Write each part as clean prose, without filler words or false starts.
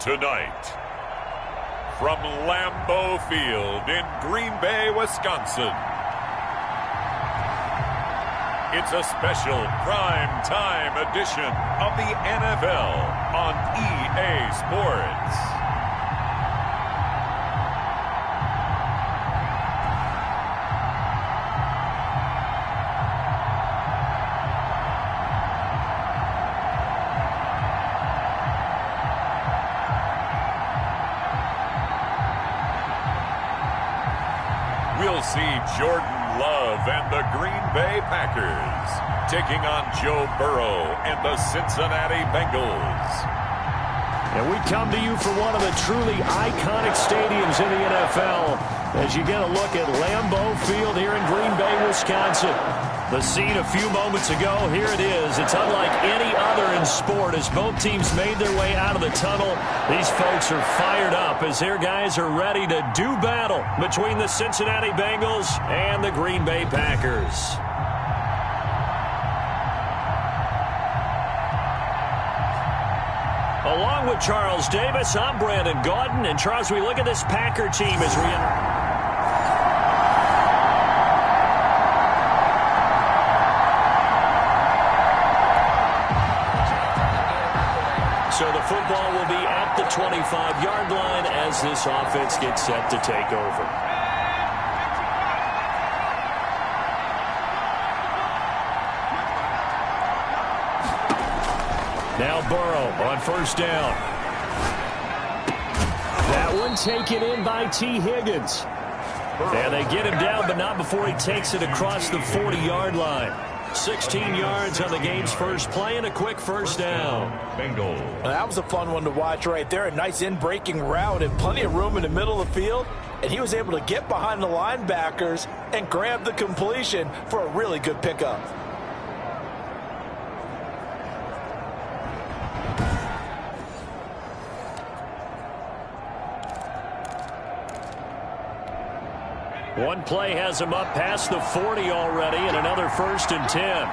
Tonight, from Lambeau Field in Green Bay, Wisconsin, it's a special prime time edition of the NFL on EA Sports. We'll see Jordan Love and the Green Bay Packers taking on Joe Burrow and the Cincinnati Bengals. And we come to you from one of the truly iconic stadiums in the NFL as you get a look at Lambeau Field here in Green Bay, Wisconsin. The scene a few moments ago, here it is. It's unlike any other in sport as both teams made their way out of the tunnel. These folks are fired up as their guys are ready to do battle between the Cincinnati Bengals and the Green Bay Packers. Along with Charles Davis, I'm Brandon Gaudin. And Charles, we look at this Packer team as we... So the football will be at the 25-yard line as this offense gets set to take over. Now Burrow on first down. That one taken in by T. Higgins. And they get him down, but not before he takes it across the 40-yard line. 16 yards on the game's first play and a quick first down. Bengals. That was a fun one to watch right there. A nice in-breaking route and plenty of room in the middle of the field. And he was able to get behind the linebackers and grab the completion for a really good pickup. One play has him up past the 40 already, and another 1st and 10.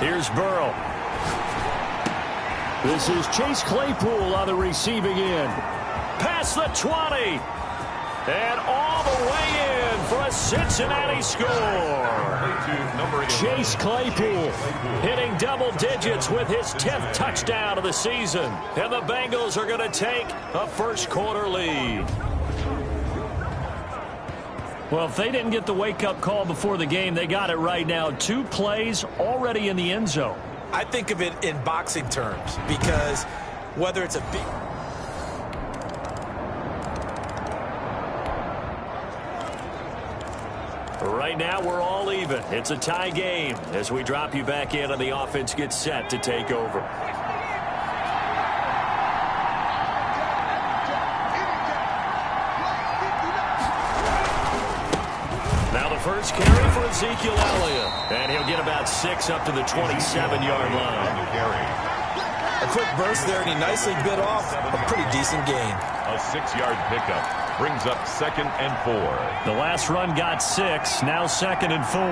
Here's Burrow. This is Chase Claypool on the receiving end. Past the 20. And all the way in for a Cincinnati score. Chase Claypool hitting double digits with his 10th touchdown of the season. And the Bengals are going to take a first quarter lead. Well, if they didn't get the wake-up call before the game, they got it right now. 2 plays already in the end zone. I think of it in boxing terms because whether it's a big... Right now, we're all even. It's a tie game as we drop you back in and the offense gets set to take over. Now the first carry for Ezekiel Elliott. And he'll get about 6 up to the 27-yard line. A quick burst there, and he nicely bit off a pretty decent gain. A 6-yard pickup. Brings up 2nd and 4. The last run got 6. Now 2nd and 4.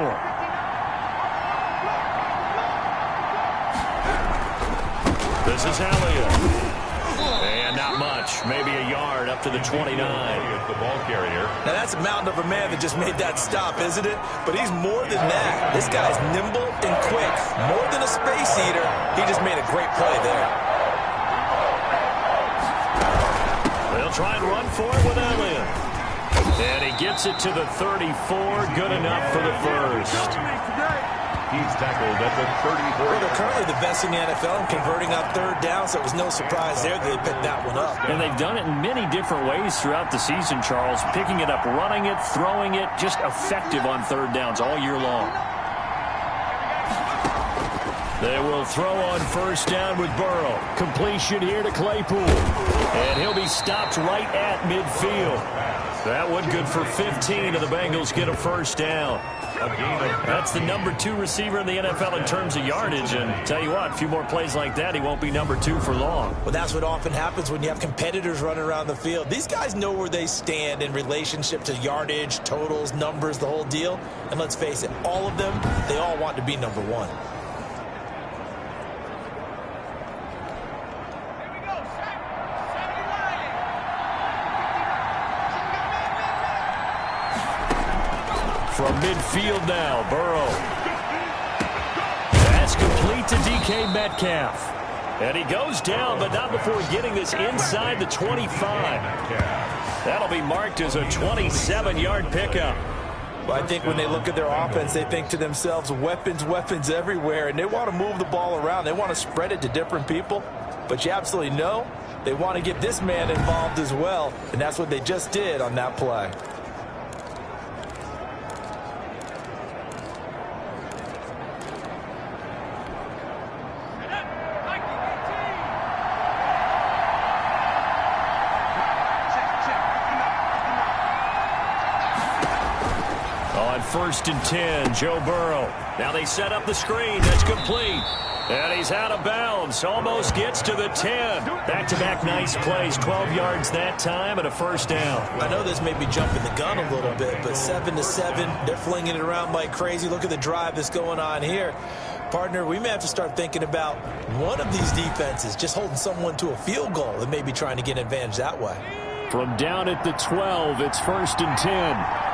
This is Elliott. And not much. Maybe a yard up to the 29. The ball carrier. Now that's a mountain of a man that just made that stop, isn't it? But he's more than that. This guy's nimble and quick. More than a space eater. He just made a great play there. They'll try and run for it with Elliott. And he gets it to the 34. Good enough for the first. He's tackled at the 34. Well, they're currently the best in the NFL in converting on 3rd down, so it was no surprise there that they picked that one up. And they've done it in many different ways throughout the season, Charles. Picking it up, running it, throwing it, just effective on 3rd downs all year long. They will throw on first down with Burrow. Completion here to Claypool. And he'll be stopped right at midfield. That one good for 15, and the Bengals get a first down. That's the number 2 receiver in the NFL in terms of yardage, and tell you what, a few more plays like that, he won't be number 2 for long. Well, that's what often happens when you have competitors running around the field. These guys know where they stand in relationship to yardage, totals, numbers, the whole deal. And let's face it, all of them, they all want to be number 1. From midfield now, Burrow. That's complete to DK Metcalf. And he goes down, but not before getting this inside the 25. That'll be marked as a 27-yard pickup. Well, I think when they look at their offense, they think to themselves, weapons, weapons everywhere, and they want to move the ball around. They want to spread it to different people. But you absolutely know they want to get this man involved as well, and that's what they just did on that play. First and 10, Joe Burrow. Now they set up the screen. That's complete. And he's out of bounds. Almost gets to the 10. Back-to-back nice plays. 12 yards that time and a first down. I know this may be jumping the gun a little bit, but 7-7, they're flinging it around like crazy. Look at the drive that's going on here. Partner, we may have to start thinking about one of these defenses just holding someone to a field goal and maybe trying to get an advantage that way. From down at the 12, it's first and 10.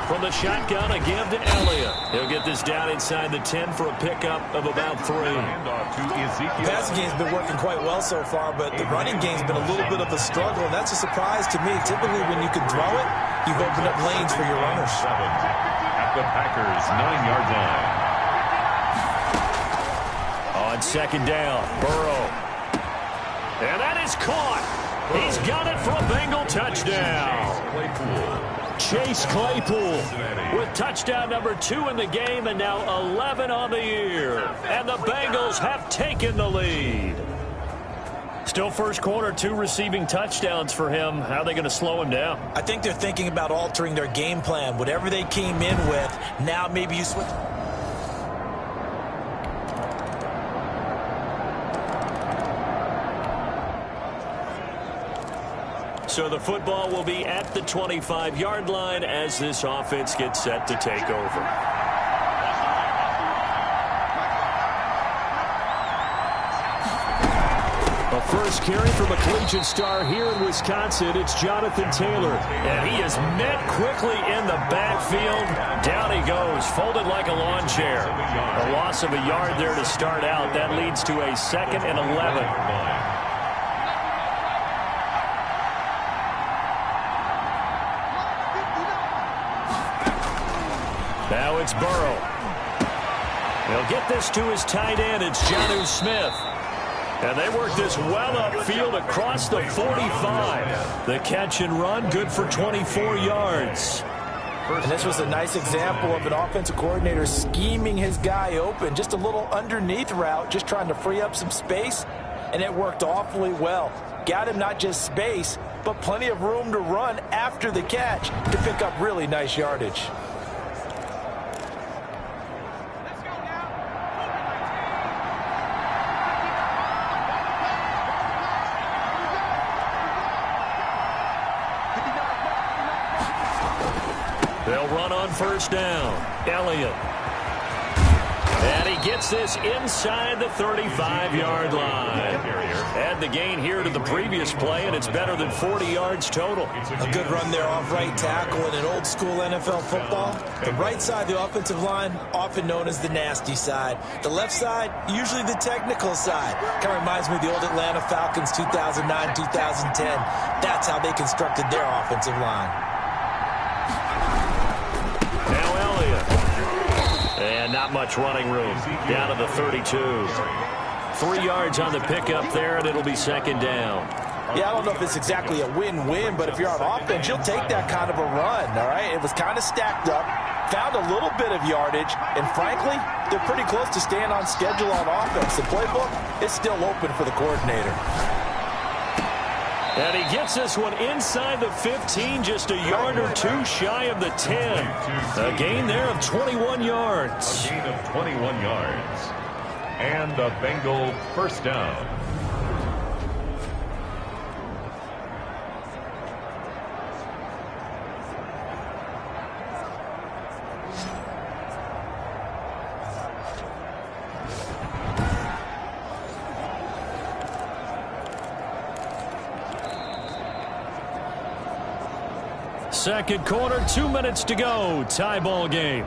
From the shotgun, a give to Elliott. He'll get this down inside the 10 for a pickup of about 3. The passing game's been working quite well so far, but the running game's been a little bit of a struggle, and that's a surprise to me. Typically, when you can throw it, you've opened up lanes for your runners. At the Packers' 9-yard line. On second down, Burrow. And that is caught. He's got it for a Bengal touchdown. Chase Claypool with touchdown number 2 in the game, and now 11 on the year. And the Bengals have taken the lead. Still first quarter, 2 receiving touchdowns for him. How are they going to slow him down? I think they're thinking about altering their game plan. Whatever they came in with, now maybe you switch. So the football will be at the 25-yard line as this offense gets set to take over. A first carry from a collegiate star here in Wisconsin. It's Jonathan Taylor. And he is met quickly in the backfield. Down he goes, folded like a lawn chair. A loss of a yard there to start out. That leads to a 2nd and 11. Now it's Burrow. He'll get this to his tight end. It's Jonnu Smith. And they work this well upfield across the 45. The catch and run, good for 24 yards. And this was a nice example of an offensive coordinator scheming his guy open. Just a little underneath route, just trying to free up some space. And it worked awfully well. Got him not just space, but plenty of room to run after the catch to pick up really nice yardage. They'll run on first down. Elliott. And he gets this inside the 35-yard line. Add the gain here to the previous play, and it's better than 40 yards total. A good run there off right tackle in an old-school NFL football. The right side of the offensive line, often known as the nasty side. The left side, usually the technical side. Kind of reminds me of the old Atlanta Falcons 2009, 2010. That's how they constructed their offensive line. And not much running room. Down to the 32. 3 yards on the pickup there, and it'll be second down. Yeah, I don't know if it's exactly a win-win, but if you're on offense, you'll take that kind of a run, all right? It was kind of stacked up, found a little bit of yardage, and frankly, they're pretty close to staying on schedule on offense. The playbook is still open for the coordinator. And he gets this one inside the 15, just a yard or two shy of the 10. A gain there of 21 yards. A gain of 21 yards. And the Bengal first down. Second quarter, 2 minutes to go. Tie ball game.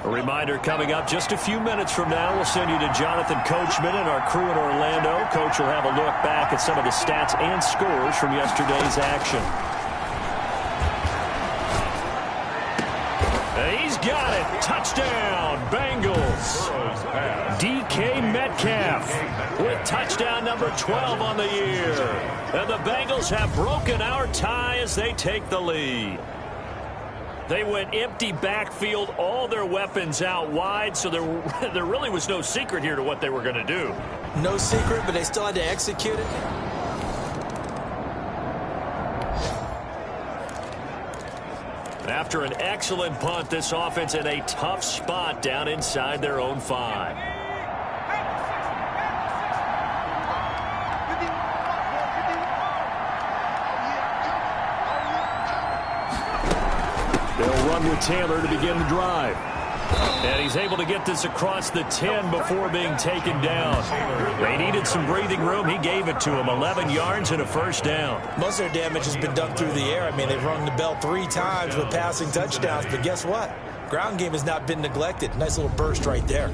A reminder coming up just a few minutes from now. We'll send you to Jonathan Coachman and our crew in Orlando. Coach will have a look back at some of the stats and scores from yesterday's action. He's got it. Touchdown, Bengals. DK Metcalf with touchdown number 12 on the year. And the Bengals have broken our tie as they take the lead. They went empty backfield, all their weapons out wide, so there really was no secret here to what they were going to do. No secret, but they still had to execute it. After an excellent punt, this offense in a tough spot down inside their own 5. They'll run with Taylor to begin the drive. And he's able to get this across the 10 before being taken down. They needed some breathing room. He gave it to him. 11 yards and a first down. Most of their damage has been done through the air. I mean, they've rung the bell 3 times with passing touchdowns. But guess what? Ground game has not been neglected. Nice little burst right there.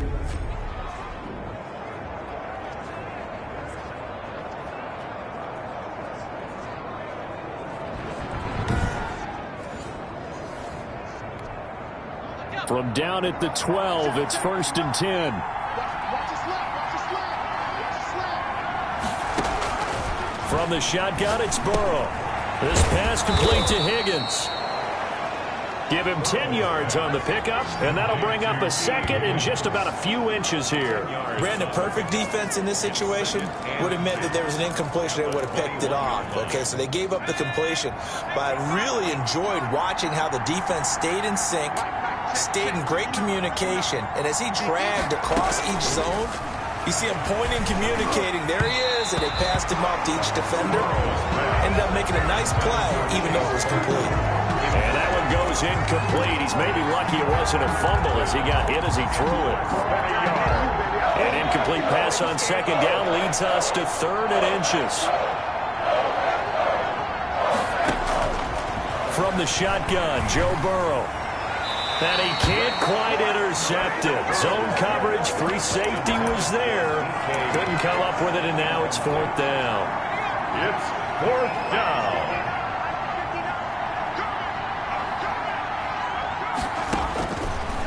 From down at the 12, it's 1st and 10. From the shotgun, it's Burrow. This pass complete to Higgins. Give him 10 yards on the pickup, and that'll bring up a second and just about a few inches here. Brandon, perfect defense in this situation would have meant that there was an incompletion. They would have picked it off. Okay, so they gave up the completion. But I really enjoyed watching how the defense stayed in sync, stayed in great communication, and as he dragged across each zone, you see him pointing, communicating. There he is, and they passed him off to each defender. Ended up making a nice play, even though it was complete. And that one goes incomplete. He's maybe lucky it wasn't a fumble as he got hit as he threw it. An incomplete pass on second down leads us to 3rd and inches. From the shotgun, Joe Burrow. And he can't quite intercept it. Zone coverage, free safety was there. Couldn't come up with it, and now it's 4th down. It's 4th down.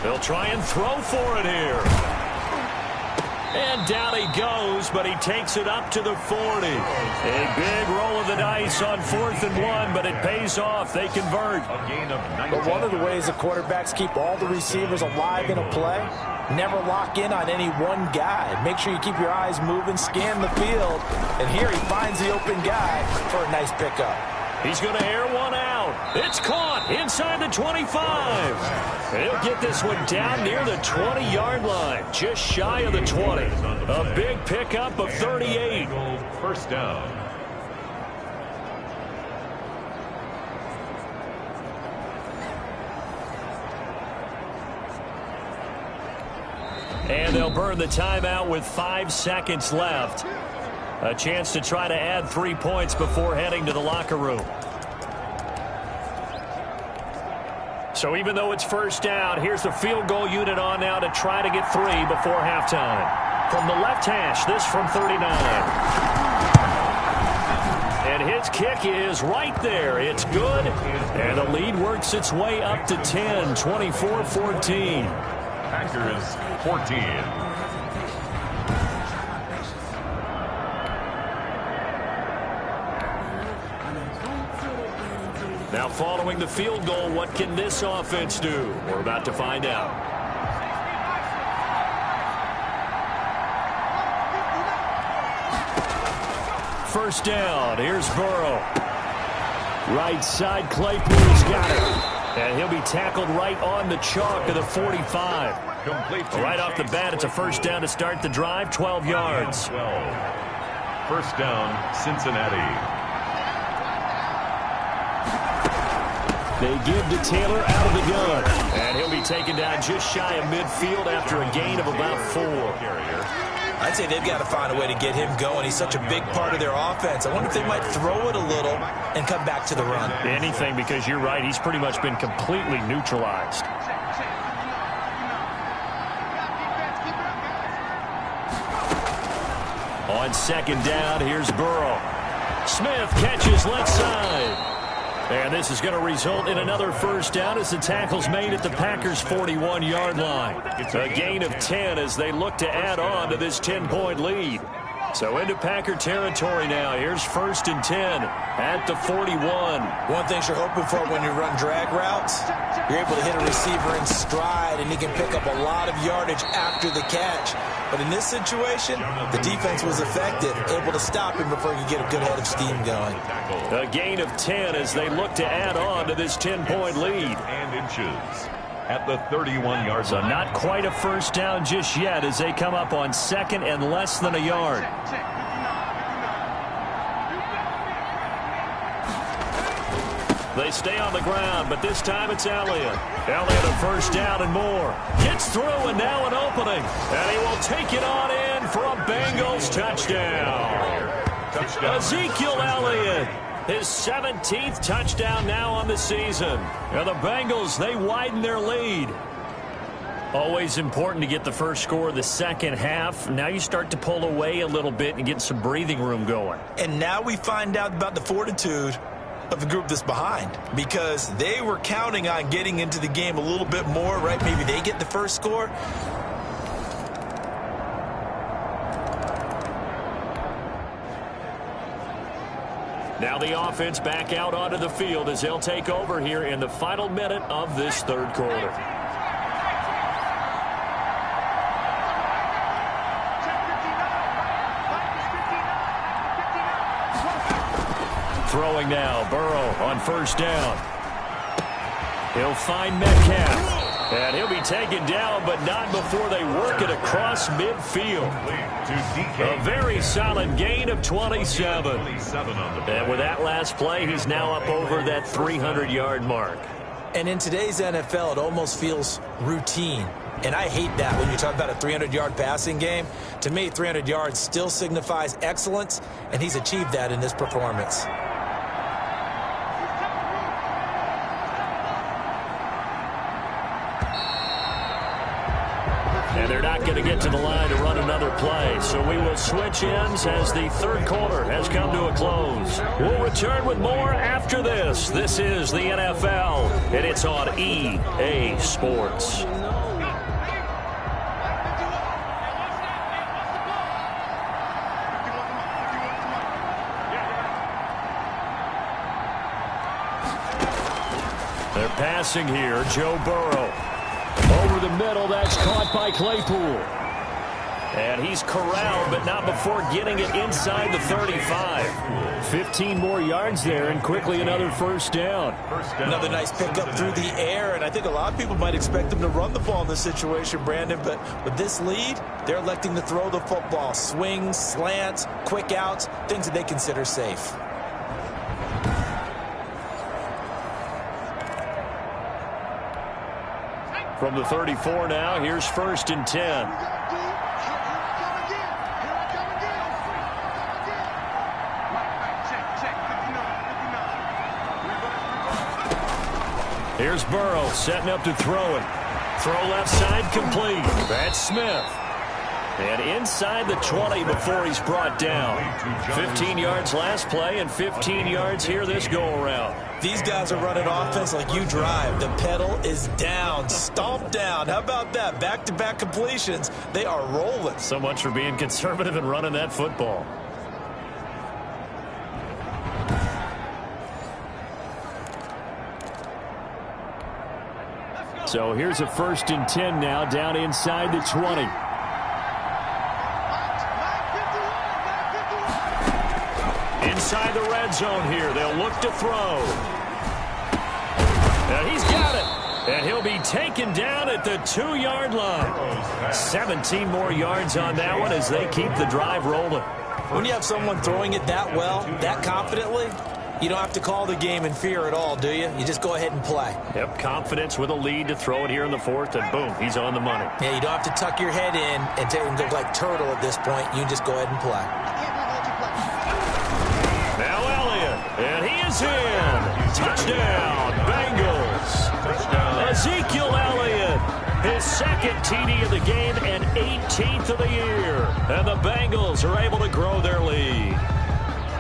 They'll try and throw for it here. And down he goes, but he takes it up to the 40. A big roll of the dice on 4th and 1, but it pays off. They convert. A gain of 19. But one of the ways the quarterbacks keep all the receivers alive in a play, never lock in on any one guy. Make sure you keep your eyes moving, scan the field. And here he finds the open guy for a nice pickup. He's going to air one out. It's caught inside the 25. He'll get this one down near the 20-yard line, just shy of the 20. A big pickup of 38. First down. And they'll burn the timeout with 5 seconds left. A chance to try to add 3 points before heading to the locker room. So even though it's first down, here's the field goal unit on now to try to get 3 before halftime. From the left hash, this from 39. And his kick is right there. It's good. And the lead works its way up to 10, 24-14. Packers 14. Now following the field goal, what can this offense do? We're about to find out. first down. Here's Burrow. Right side, Claypool's got it. And he'll be tackled right on the chalk of the 45. Right off the bat, it's a first down to start the drive, 12 yards. 12. First down, Cincinnati. They give to Taylor out of the gun. And he'll be taken down just shy of midfield after a gain of about 4. I'd say they've got to find a way to get him going. He's such a big part of their offense. I wonder if they might throw it a little and come back to the run. Anything, because you're right. He's pretty much been completely neutralized. On second down, here's Burrow. Smith catches left side. And this is going to result in another first down as the tackle's made at the Packers' 41-yard line. It's a gain of 10 as they look to add on to this 10-point lead. So into Packer territory now. Here's first and 10 at the 41. One thing you're hoping for when you run drag routes, you're able to hit a receiver in stride, and he can pick up a lot of yardage after the catch. But in this situation, the defense was effective, able to stop him before he could get a good head of steam going. A gain of 10 as they look to add on to this 10-point lead. And inches at the 31-yard So line. not quite a first down just yet as they come up on second and less than a yard. They stay on the ground, but this time it's Elliott. Elliott a first down and more. Gets through and now an opening. And he will take it on in for a Bengals touchdown. Ezekiel Elliott. His 17th touchdown now on the season. And the Bengals, they widen their lead. Always important to get the first score of the second half. Now you start to pull away a little bit and get some breathing room going. And now we find out about the fortitude of the group that's behind, because they were counting on getting into the game a little bit more, right? Maybe they get the first score. Now the offense back out onto the field as they'll take over here in the final minute of this third quarter. Throwing now, Burrow on first down. He'll find Metcalf. And he'll be taken down, but not before they work it across midfield. A very solid gain of 27. And with that last play, he's now up over that 300-yard mark. And in today's NFL, it almost feels routine. And I hate that when you talk about a 300-yard passing game. To me, 300 yards still signifies excellence, and he's achieved that in this performance. And they're not going to get to the line to run another play. So we will switch ends as the third quarter has come to a close. We'll return with more after this. This is the NFL, and it's on EA Sports. They're passing here, Joe Burrow. Over the middle, that's caught by Claypool. And he's corralled, but not before getting it inside the 35. 15 more yards there, and quickly another first down. Another nice pickup through the air, and I think a lot of people might expect them to run the ball in this situation, Brandon, but with this lead, they're electing to throw the football. Swings, slants, quick outs, things that they consider safe. From the 34 now, here's first and 10. Here's Burrow setting up to throw it. Throw left side complete. That's Smith. And inside the 20 before he's brought down. 15 yards last play and 15 yards here this go-around. These guys are running offense like you drive. The pedal is down, stomped down. How about that? Back-to-back completions. They are rolling. So much for being conservative and running that football. So here's a first and 10 now down inside the 20. inside the red zone here. They'll look to throw. And he's got it. And he'll be taken down at the 2-yard line. 17 more yards on that one as they keep the drive rolling. When you have someone throwing it that well, that confidently, you don't have to call the game in fear at all, do you? You just go ahead and play. Yep, confidence with a lead to throw it here in the fourth, and boom, he's on the money. Yeah, you don't have to tuck your head in and look like turtle at this point. You just go ahead and play. Now Elliott, and he is in. Touchdown, Bengals. Ezekiel Elliott, his second TD of the game and 18th of the year. And the Bengals are able to grow their lead.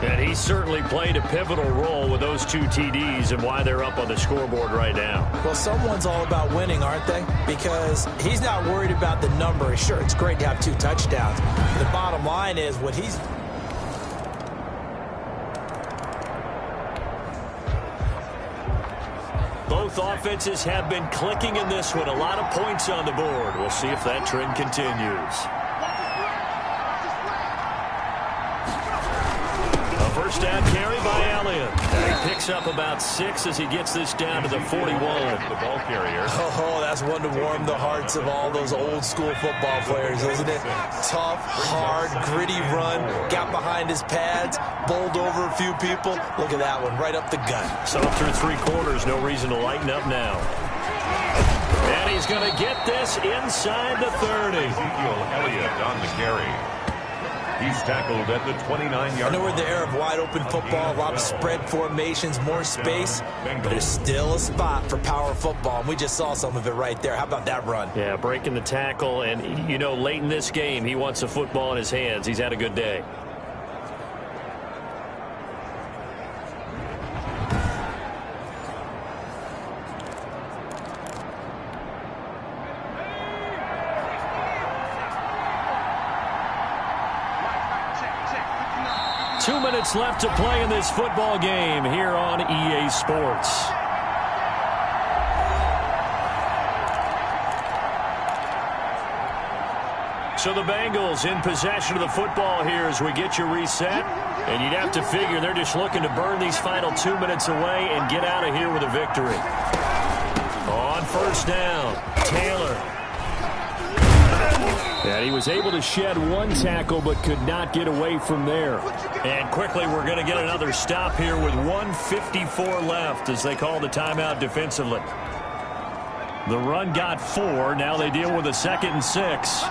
And he certainly played a pivotal role with those 2 TDs and why they're up on the scoreboard right now. Well, someone's all about winning, aren't they? Because he's not worried about the number. Sure, it's great to have 2 touchdowns. The bottom line is what he's... Both offenses have been clicking in this one. A lot of points on the board. We'll see if that trend continues. A first down carry by Elliott. And he picks up about 6 as he gets this down to the 41. The ball carrier. Oh, that's one to warm the hearts of all those old school football players, isn't it? Tough, hard, gritty run. Got behind his pads, bowled over a few people. Look at that one, right up the gut. So through 3 quarters, no reason to lighten up now. And he's going to get this inside the 30. Ezekiel Elliott on the carry. He's tackled at the 29-yard line. I know we're in the era of wide-open football, a lot of spread formations, more space, but there's still a spot for power football, and we just saw some of it right there. How about that run? Yeah, breaking the tackle, and, you know, late in this game, he wants the football in his hands. He's had a good day. Two minutes left to play in this football game here on EA Sports. So the Bengals in possession of the football here as we get you reset. And you'd have to figure they're just looking to burn these final 2 minutes away and get out of here with a victory. On first down, Taylor. And he was able to shed 1 tackle but could not get away from there. And quickly we're going to get another stop here with 1:54 left as they call the timeout defensively. The run got 4. Now they deal with a 2nd and 6.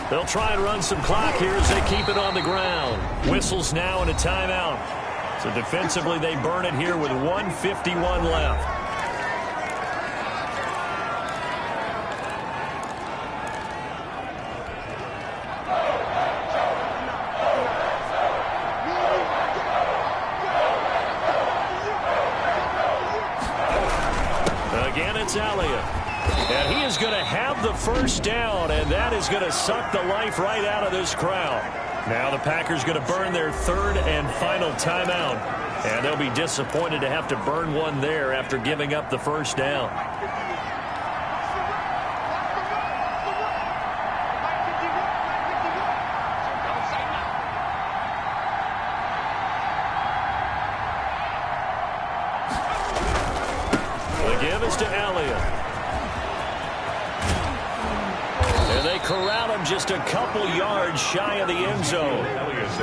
They'll try and run some clock here as they keep it on the ground. Whistles now and a timeout. So defensively they burn it here with 1:51 left. Again, it's Elliott. And he is going to have the first down, and that is going to suck the life right out of this crowd. Now the Packers going to burn their 3rd and final timeout, and they'll be disappointed to have to burn one there after giving up the first down. The give is to Elliott. And they corral him just a couple yards shy of the end zone.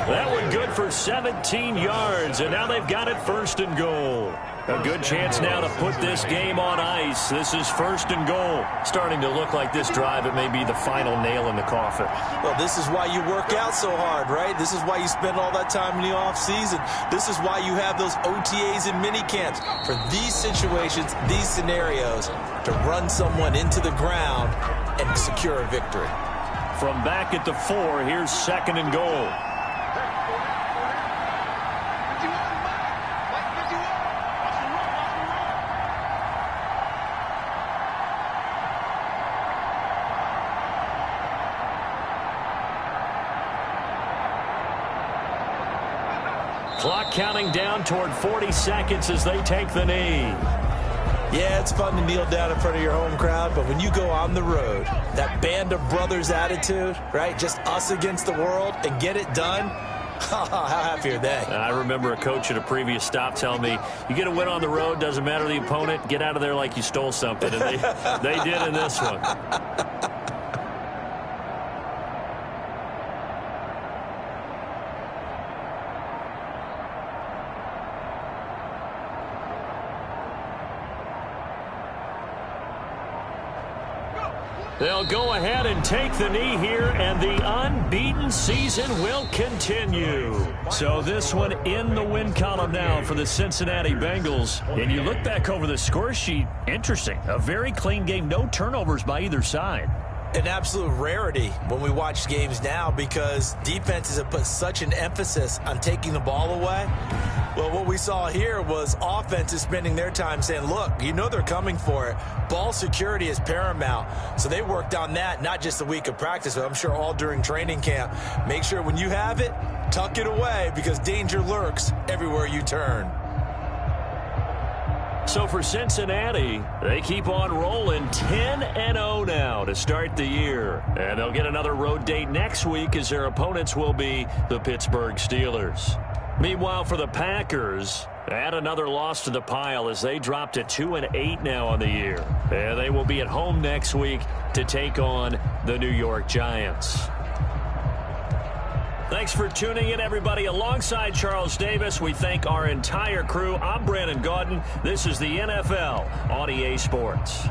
That one good for 17 yards, and now they've got it 1st and goal. A good chance now to put this game on ice. This is 1st and goal. Starting to look like this drive, it may be the final nail in the coffin. Well, this is why you work out so hard, right? This is why you spend all that time in the offseason. This is why you have those OTAs and mini camps. For these situations, these scenarios, to run someone into the ground and secure a victory. From back at the 4, here's 2nd and goal. Clock counting down toward 40 seconds as they take the knee. Yeah, it's fun to kneel down in front of your home crowd, but when you go on the road, that band of brothers attitude, right? Just us against the world and get it done. How happy are they? I remember a coach at a previous stop telling me, you get a win on the road, doesn't matter the opponent, get out of there like you stole something. And they did in this one. They'll go ahead and take the knee here, and the unbeaten season will continue. So this one in the win column now for the Cincinnati Bengals. And you look back over the score sheet, interesting. A very clean game, no turnovers by either side. An absolute rarity when we watch games now because defenses have put such an emphasis on taking the ball away. Well, what we saw here was offenses spending their time saying, look, you know they're coming for it. Ball security is paramount. So they worked on that, not just a week of practice, but I'm sure all during training camp. Make sure when you have it, tuck it away because danger lurks everywhere you turn. So for Cincinnati, they keep on rolling 10-0 now to start the year. And they'll get another road date next week as their opponents will be the Pittsburgh Steelers. Meanwhile, for the Packers, add another loss to the pile as they drop to 2-8 now on the year. And they will be at home next week to take on the New York Giants. Thanks for tuning in, everybody. Alongside Charles Davis, we thank our entire crew. I'm Brandon Gaudin. This is the NFL on EA Sports.